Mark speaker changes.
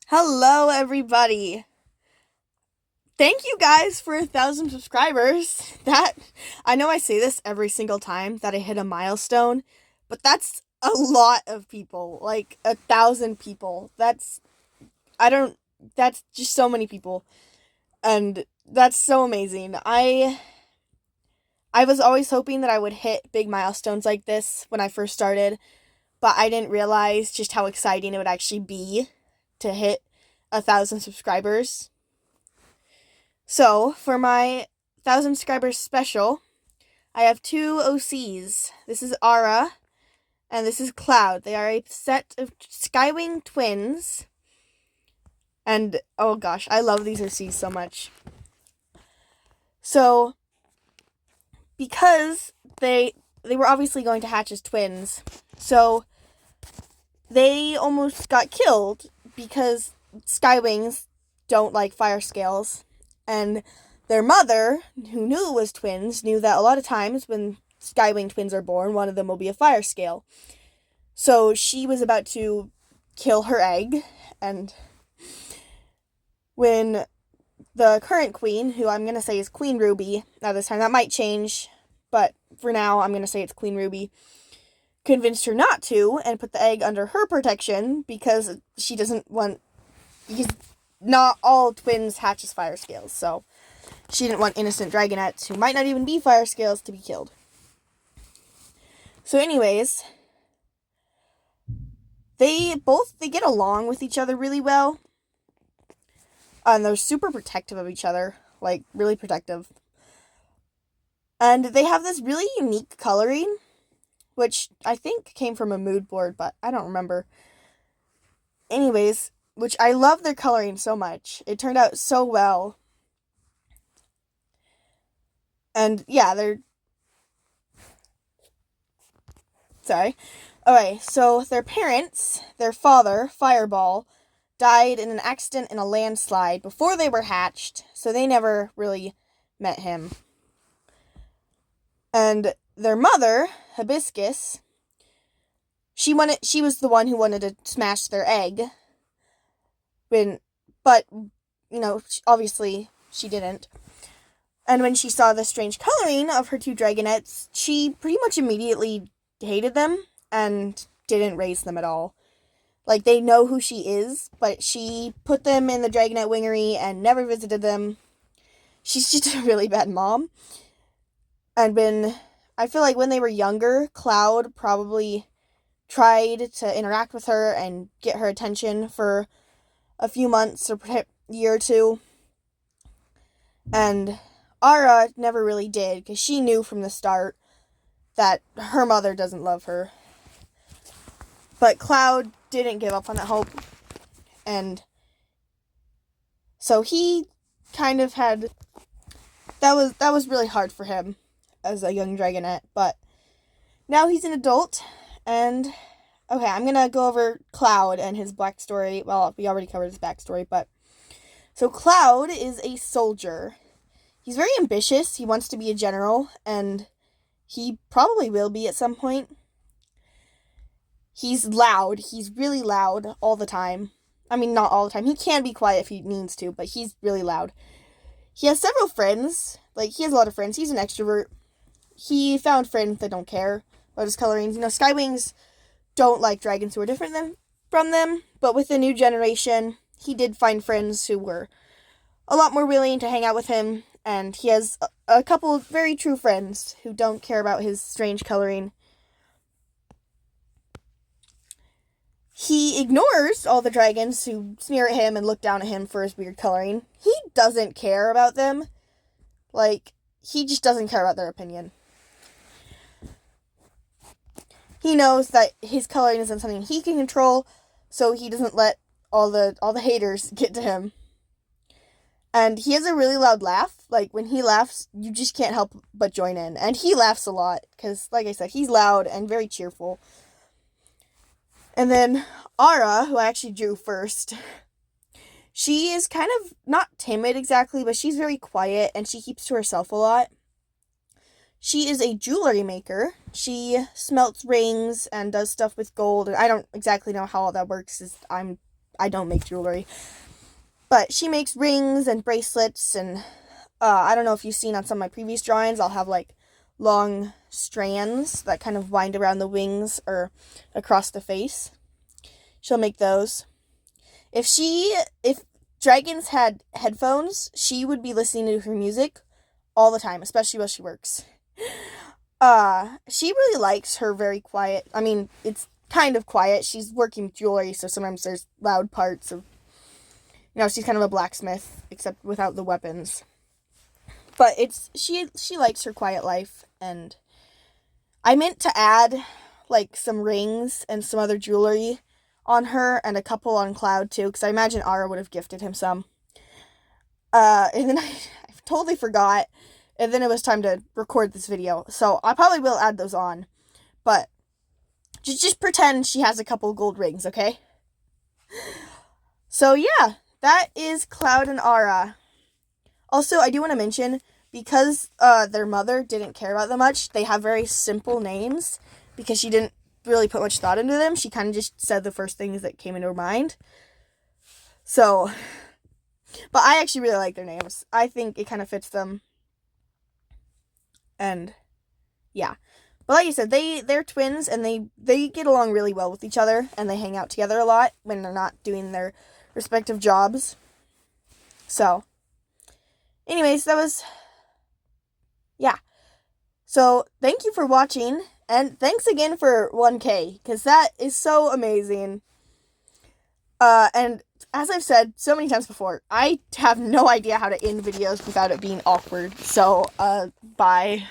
Speaker 1: Hello, everybody. Thank you guys for 1,000 subscribers. I know I say this every single time that I hit a milestone, but that's a lot of people. Like 1,000 people. I don't, that's just so many people. And that's so amazing. I was always hoping that I would hit big milestones like this when I first started, but I didn't realize just how exciting it would actually be to hit 1,000 subscribers. So, for my 1,000 subscribers special, I have two OCs. This is Ara, and this is Cloud. They are a set of Skywing twins. And, oh gosh, I love these OCs so much. So, because they were obviously going to hatch as twins, so they almost got killed because Skywings don't like fire scales. And their mother, who knew it was twins, knew that a lot of times when Skywing twins are born, one of them will be a fire scale. So she was about to kill her egg, and when the current queen, who I'm going to say is Queen Ruby, now this time that might change, but for now I'm going to say it's Queen Ruby, convinced her not to and put the egg under her protection because she doesn't want, because not all twins hatch as fire scales, so she didn't want innocent dragonets who might not even be fire scales to be killed. So anyways, they get along with each other really well. And they're super protective of each other, like really protective. And they have this really unique coloring, which I think came from a mood board, but I don't remember. Anyways, which I love their coloring so much. It turned out so well. And yeah, they're sorry. Okay, so their parents, their father, Fireball, died in an accident in a landslide before they were hatched, so they never really met him. And their mother, Hibiscus, she was the one who wanted to smash their egg. But obviously she didn't. And when she saw the strange coloring of her two dragonets, she pretty much immediately hated them and didn't raise them at all. Like, they know who she is, but she put them in the Dragonet Wingery and never visited them. She's just a really bad mom. And I feel like when they were younger, Cloud probably tried to interact with her and get her attention for a few months or a year or two. And Ara never really did, because she knew from the start that her mother doesn't love her. But Cloud didn't give up on that hope, and so he kind of had that was really hard for him as a young dragonet, but now he's an adult. And okay, I'm gonna go over Cloud and his backstory. Well, we already covered his backstory, but so Cloud is a soldier. He's very ambitious. He wants to be a general, and he probably will be at some point. He's loud. He's really loud all the time. I mean, not all the time. He can be quiet if he needs to, but he's really loud. He has several friends. Like, he has a lot of friends. He's an extrovert. He found friends that don't care about his colorings. Skywings don't like dragons who are different from them, but with the new generation, he did find friends who were a lot more willing to hang out with him, and he has a couple of very true friends who don't care about his strange coloring. He ignores all the dragons who sneer at him and look down at him for his weird coloring. He doesn't care about them. Like, he just doesn't care about their opinion. He knows that his coloring isn't something he can control, so he doesn't let all the haters get to him. And he has a really loud laugh. Like, when he laughs, you just can't help but join in. And he laughs a lot, because, like I said, he's loud and very cheerful. And then Ara, who I actually drew first, she is kind of not timid exactly, but she's very quiet and she keeps to herself a lot. She is a jewelry maker. She smelts rings and does stuff with gold. And I don't exactly know how all that works, I'm I don't make jewelry. But she makes rings and bracelets, and I don't know if you've seen on some of my previous drawings, I'll have like long strands that kind of wind around the wings or across the face. She'll make those. If dragons had headphones, she would be listening to her music all the time, especially while she works. She really likes her very quiet. I mean, it's kind of quiet. She's working with jewelry, so sometimes there's loud parts of, she's kind of a blacksmith, except without the weapons. But she likes her quiet life, and I meant to add like some rings and some other jewelry on her, and a couple on Cloud too, because I imagine Ara would have gifted him some. And then I totally forgot, and then it was time to record this video, so I probably will add those on, but just pretend she has a couple gold rings, okay? So yeah, that is Cloud and Ara. Also, I do want to mention, because their mother didn't care about them much, they have very simple names, because she didn't really put much thought into them. She kind of just said the first things that came into her mind. So, but I actually really like their names. I think it kind of fits them. And yeah. But like I said, they're twins, and they get along really well with each other, and they hang out together a lot when they're not doing their respective jobs. So, anyways, yeah. So, thank you for watching. And thanks again for 1K, because that is so amazing. And as I've said so many times before, I have no idea how to end videos without it being awkward. So, bye.